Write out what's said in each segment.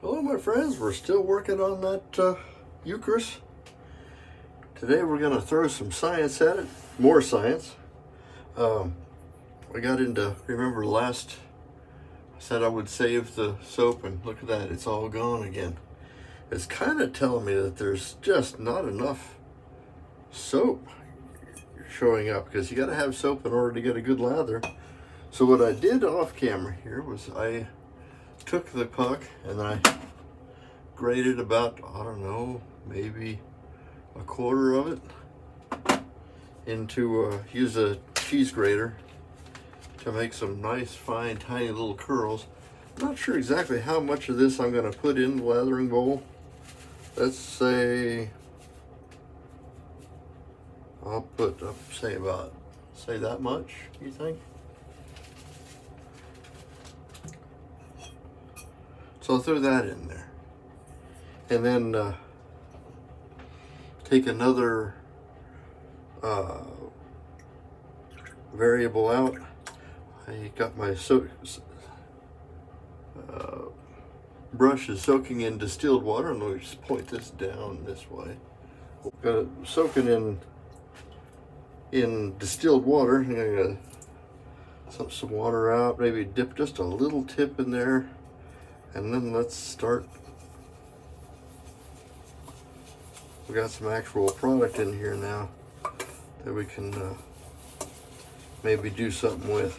Hello my friends, we're still working on that Eucris. Today we're going to throw some science at it, more science. We got into, remember last, I said I would save the soap, and look at that, it's all gone again. It's kind of telling me that there's just not enough soap showing up, because you got to have soap in order to get a good lather. So what I did off camera here was I took the puck and I grated about, I don't know, maybe a quarter of it into, use a cheese grater to make some nice, fine, tiny little curls. I'm not sure exactly how much of this I'm going to put in the lathering bowl. Let's say, I'll put, say that much, you think? So I'll throw that in there. And then take another variable out. I got my brush is soaking in distilled water. I'm going to just point this down this way. Got it soaking in distilled water. I'm going to dump some water out, maybe dip just a little tip in there. And then let's start. We got some actual product in here now that we can maybe do something with.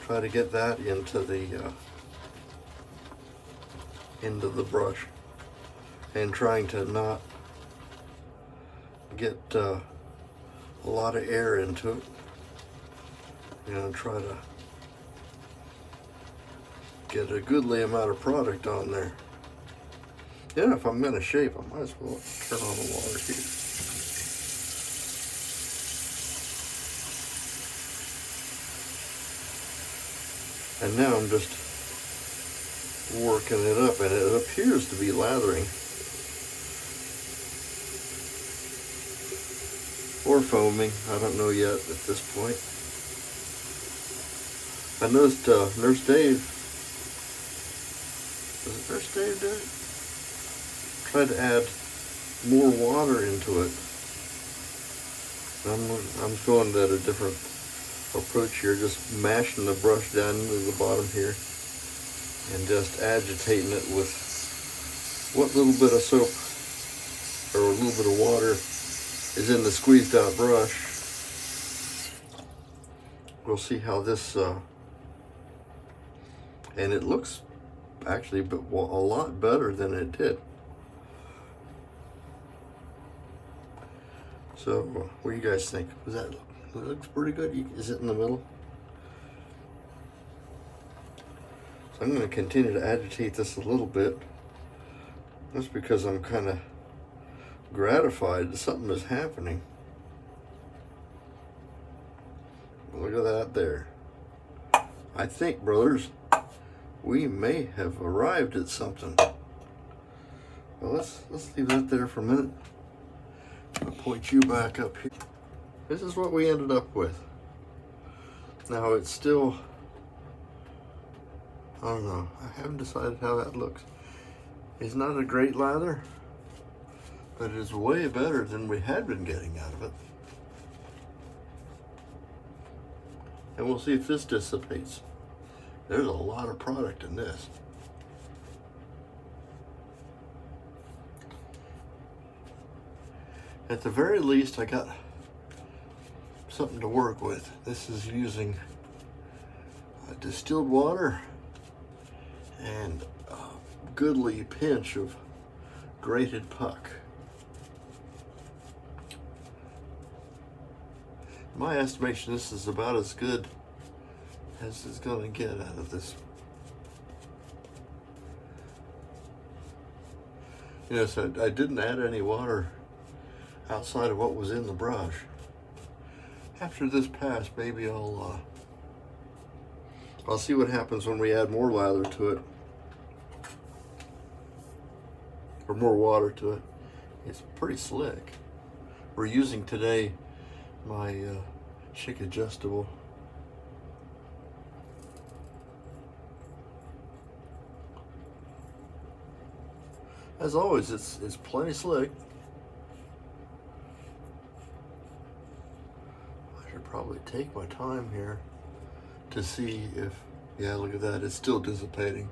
Try to get that into the brush, and trying to not get a lot of air into it. You know, try to get a goodly amount of product on there. Yeah, if I'm going to shape, I might as well turn on the water here. And now I'm just working it up, and it appears to be lathering. Or foaming, I don't know yet at this point. I noticed Nurse Dave, was it Nurse Dave did it? Tried to add more water into it. I'm going at a different approach here, just mashing the brush down into the bottom here and just agitating it with what little bit of soap or a little bit of water is in the squeezed out brush. We'll see how this, and it looks actually a lot better than it did. So, what do you guys think? It looks pretty good. Is it in the middle? So I'm going to continue to agitate this a little bit. Just because I'm kind of gratified that something is happening. Look at that there. I think, brothers, we may have arrived at something. Well, let's leave that there for a minute. I'll point you back up here. This is what we ended up with. Now it's still, I don't know, I haven't decided how that looks. It's not a great lather, but it is way better than we had been getting out of it. And we'll see if this dissipates. There's a lot of product in this. At the very least, I got something to work with. This is using distilled water and a goodly pinch of grated puck. In my estimation, this is about as good as it's going to get out of this. You know, so I didn't add any water outside of what was in the brush. After this pass, maybe I'll see what happens when we add more lather to it, or more water to it. It's pretty slick. We're using today my Chic adjustable. As always, it's plenty slick. I should probably take my time here to see if, yeah, look at that, it's still dissipating.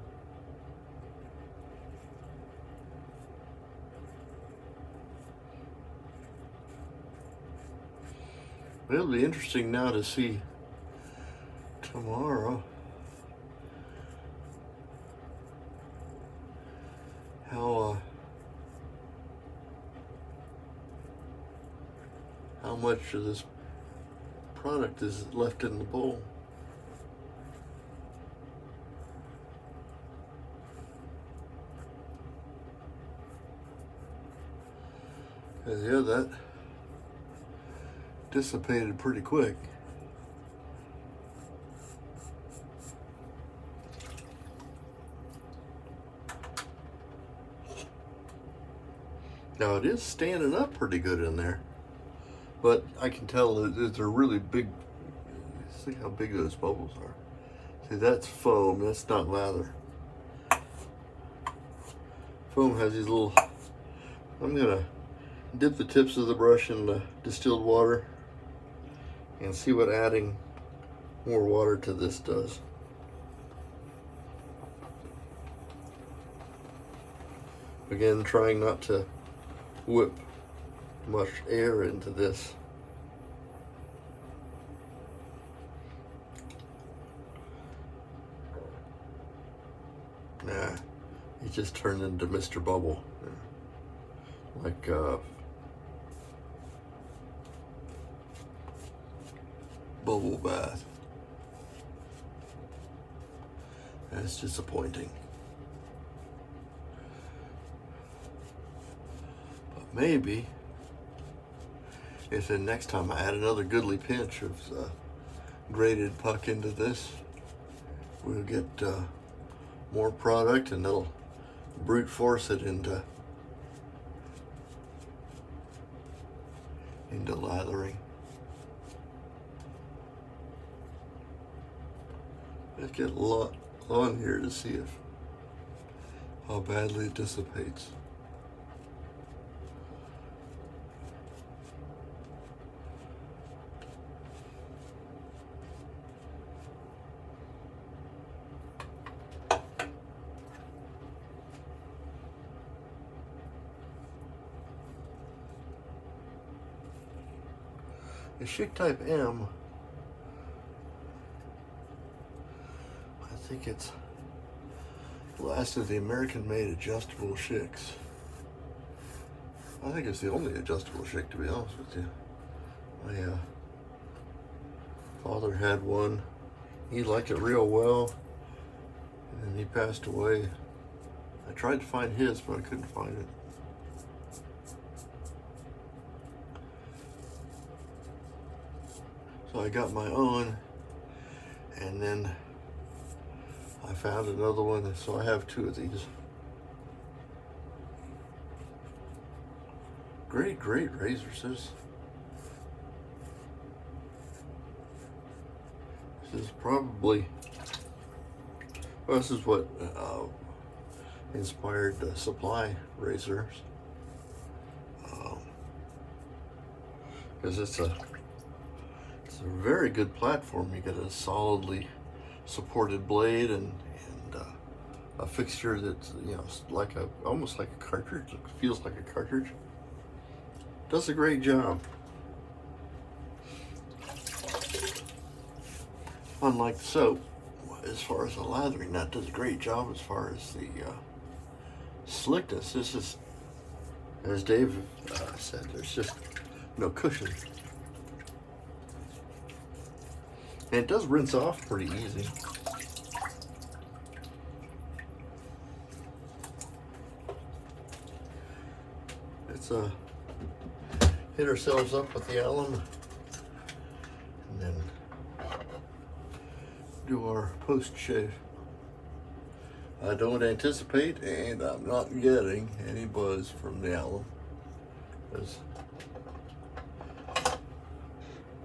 It'll be interesting now to see tomorrow how much of this product is left in the bowl. And yeah, that dissipated pretty quick. Now it is standing up pretty good in there, but I can tell that they're really big. See how big those bubbles are. See, that's foam, that's not lather. Foam has these little, I'm gonna dip the tips of the brush in the distilled water and see what adding more water to this does. Again, trying not to whip much air into this. Nah, he just turned into Mr. Bubble. Like bubble bath. That's disappointing. Maybe if the next time I add another goodly pinch of grated puck into this, we'll get more product and it'll brute force it into lathering. Let's get a lot on here to see how badly it dissipates. The Schick Type M, I think it's the last of the American-made adjustable Schicks. I think it's the only adjustable Schick, to be honest with you. My father had one. He liked it real well, and then he passed away. I tried to find his, but I couldn't find it. So I got my own, and then I found another one, so I have two of these. Great razor scissors. This is probably, well, this is what inspired the Supply razors. Because it's a very good platform. You get a solidly supported blade and a fixture that's, you know, like almost like a cartridge. It feels like a cartridge. Does a great job. Unlike the soap, as far as the lathering, that does a great job as far as the slickness. This is, as Dave said, there's just no cushion. And it does rinse off pretty easy. Let's hit ourselves up with the alum and then do our post shave. I don't anticipate, and I'm not getting any buzz from the alum, because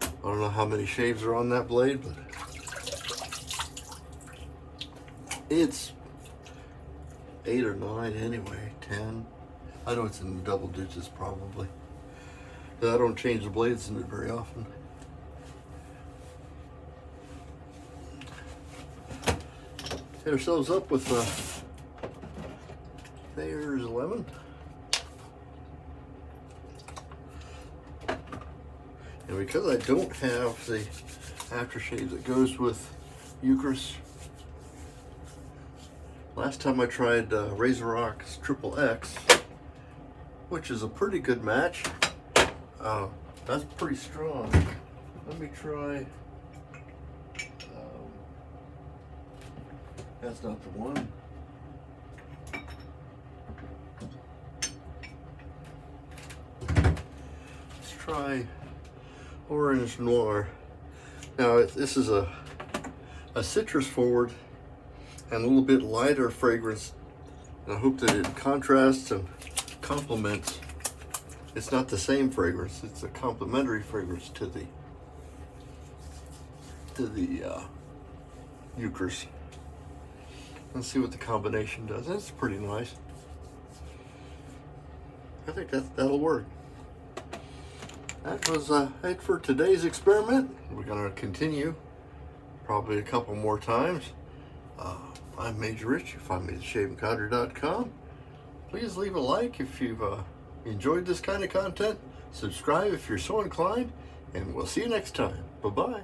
I don't know how many shaves are on that blade, but 8 or 9 anyway, 10. I know it's in the double digits probably. I don't change the blades in it very often. Hit ourselves up with Thayer's lemon. And because I don't have the aftershave that goes with Eucris, last time I tried Razor Rock's Triple X, which is a pretty good match. That's pretty strong. Let me try. That's not the one. Let's try Orange Noir. Now this is a citrus forward and a little bit lighter fragrance. And I hope that it contrasts and complements. It's not the same fragrance. It's a complementary fragrance to the Eucris. Let's see what the combination does. That's pretty nice. I think that'll work. That was it for today's experiment. We're gonna continue probably a couple more times. I'm Major Rich. You find me at shavingconjurer.com. Please leave a like if you've enjoyed this kind of content. Subscribe if you're so inclined, and we'll see you next time. Bye-bye.